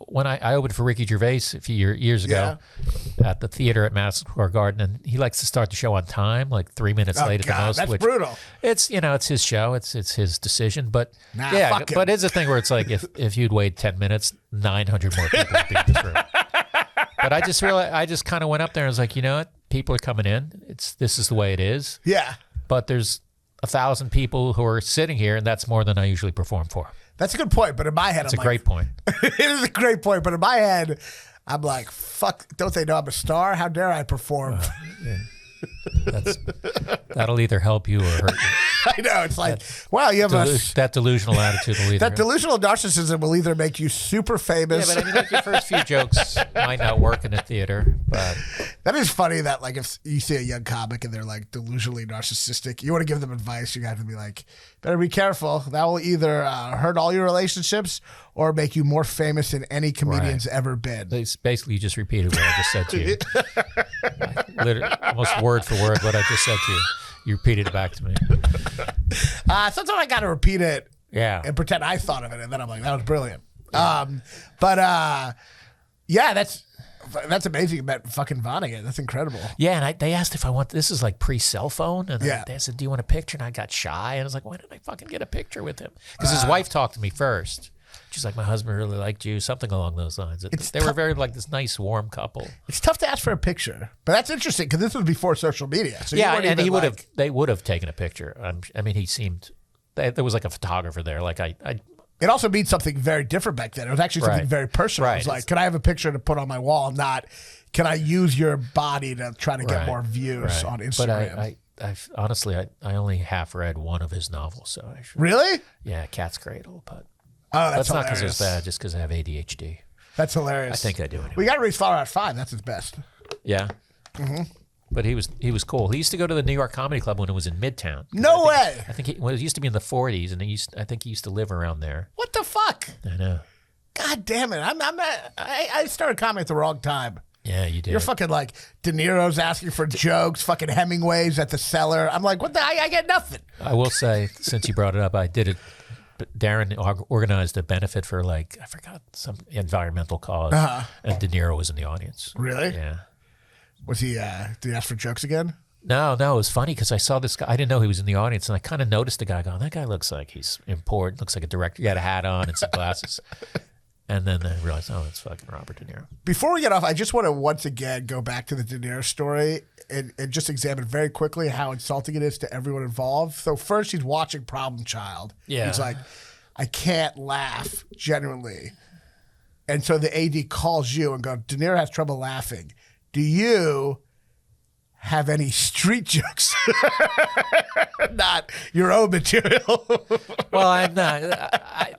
when I opened for Ricky Gervais a few years ago at the theater at Madison Square Garden, and he likes to start the show on time, like 3 minutes late at the most. That's brutal. It's it's his show, it's his decision. But fuck him. but it's a thing where it's like if you'd wait 10 minutes, 900 more people would be in this room. But I just realized, I just kind of went up there and was like, you know what? People are coming in. This is the way it is. Yeah. But there's 1,000 people who are sitting here, and that's more than I usually perform for. That's a good point, but in my head, It's a great point. It is a great point, but in my head, I'm like, fuck, don't they know I'm a star? How dare I perform? That'll either help you or hurt you. I know. It's like, wow, you have that delusional attitude will either. That delusional narcissism will either make you super famous. Yeah, but I mean, like your first few jokes might not work in a theater, but that is funny that like if you see a young comic and they're like delusionally narcissistic, you want to give them advice, you have to be like, better be careful. That will either hurt all your relationships or make you more famous than any comedian's ever been. It's basically, you just repeated what I just said to you. Literally, almost word for word what I just said to you. You repeated it back to me. Sometimes I got to repeat it and pretend I thought of it, and then I'm like, that was brilliant. That's amazing. You met fucking Vonnegut. That's incredible. Yeah, and they asked if I want, this is like pre-cell phone, and they said, do you want a picture? And I got shy, and I was like, why didn't I fucking get a picture with him? Because his wife talked to me first. She's like, my husband really liked you, something along those lines. They were very like this nice, warm couple. It's tough to ask for a picture, but that's interesting because this was before social media. So and they would have taken a picture. I mean, he seemed, there was like a photographer there. Like it also means something very different back then. It was actually something very personal. It was like, can I have a picture to put on my wall? Not, can I use your body to try to get more views on Instagram? But I honestly, I only half read one of his novels. So Really? Yeah, Cat's Cradle, but. Oh, that's not because it's bad, just because I have ADHD. That's hilarious. I think I do anyway. We got to reach Fallout 5. That's his best. Yeah. Mm-hmm. But he was cool. He used to go to the New York Comedy Club when it was in Midtown. No way. I think it used to be in the 40s, and I think he used to live around there. What the fuck? I know. God damn it! I started comedy at the wrong time. Yeah, you did. You're fucking like De Niro's asking for jokes. Fucking Hemingway's at the cellar. I'm like, what the? I get nothing. I will say, since you brought it up, I did it. Darren organized a benefit for I forgot, some environmental cause, and De Niro was in the audience. Really? Yeah. Was he? Did he ask for jokes again? No. It was funny because I saw this guy. I didn't know he was in the audience, and I kind of noticed the guy going, that guy looks like he's important. Looks like a director. He had a hat on and some glasses. And then I realized, oh, it's fucking Robert De Niro. Before we get off, I just want to once again go back to the De Niro story and just examine very quickly how insulting it is to everyone involved. So first, he's watching Problem Child. Yeah. He's like, I can't laugh, genuinely. And so the AD calls you and goes, De Niro has trouble laughing. Do you have any street jokes? Not your own material. Well, I'm not.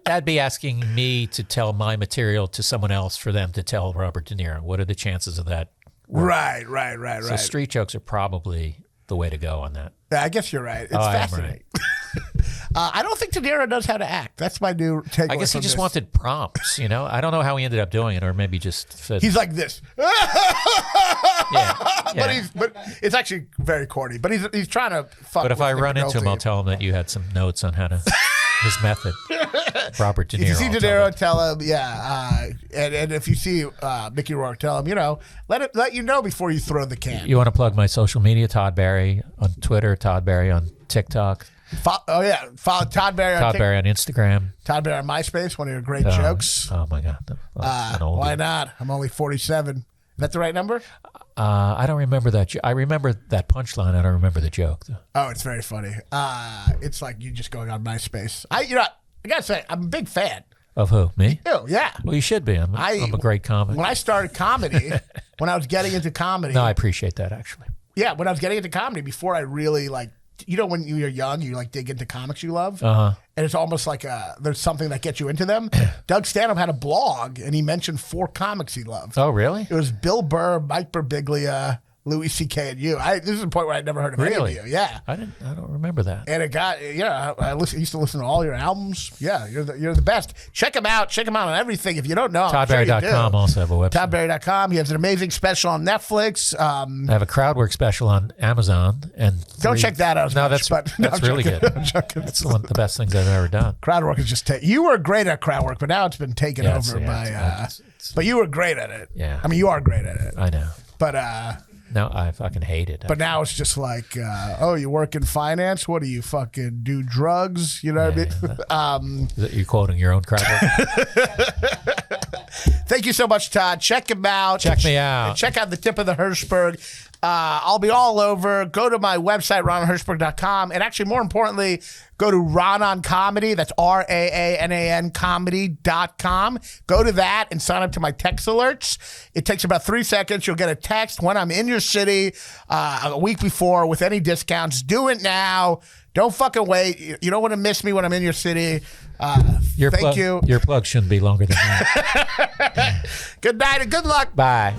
That'd be asking me to tell my material to someone else for them to tell Robert De Niro. What are the chances of that? Right. So street jokes are probably the way to go on that. Yeah, I guess you're right. It's fascinating. I don't think De Niro knows how to act. That's my new takeaway. I guess he just wanted prompts, I don't know how he ended up doing it, or maybe just said, he's like this. Yeah. But it's actually very corny. But he's trying to fuck. But if I run into him, I'll tell him that you had some notes on how to his method. Robert De Niro. If you see De Niro, tell him, and if you see Mickey Rourke, tell him, let you know before you throw the can. You want to plug my social media? Todd Barry on Twitter, Todd Barry on TikTok. Follow Todd Barry on Barry on Instagram. Todd Barry on MySpace, one of your great jokes. Oh my God. Why not? I'm only 47. Is that the right number? I don't remember that. I remember that punchline. I don't remember the joke, though. Oh, it's very funny. It's like you just going on MySpace. I gotta say, I'm a big fan. Of who? Me? You, yeah. Well, you should be. I'm a great comic. When I started comedy, when I was getting into comedy. No, I appreciate that, actually. Yeah, when I was getting into comedy, before I really, like, you know, when you're young, you, like, dig into comics you love. Uh-huh. And it's almost like there's something that gets you into them. Doug Stanhope had a blog, and he mentioned 4 comics he loved. Oh, really? It was Bill Burr, Mike Birbiglia, Louis C.K. and you. This is the point where I'd never heard of any of you. Yeah, I don't remember that. And it got I used to listen to all your albums. Yeah, you're the best. Check him out. Check him out on everything. If you don't know, ToddBerry.com also have a website. ToddBerry.com. He has an amazing special on Netflix. I have a crowd work special on Amazon, and don't check that out. That's really good. That's the best things I've ever done. Crowd work is just you were great at crowd work, but now it's been taken over by. But you were great at it. Yeah, I mean you are great at it. I know. But no, I fucking hate it. But now it's just like, you work in finance? What do you fucking do? Drugs? You know what I mean? You're quoting your own crowd work. Thank you so much, Todd. Check him out. Check me out. Check out the tip of the Hershberg. I'll be all over. Go to my website, RaananHershberg.com. And actually, more importantly, go to Raanan Comedy. That's RAANAN comedy.com. Go to that and sign up to my text alerts. It takes about 3 seconds. You'll get a text when I'm in your city a week before with any discounts. Do it now. Don't fucking wait. You don't want to miss me when I'm in your city. Thank you. Your plug shouldn't be longer than that. Good night and good luck. Bye.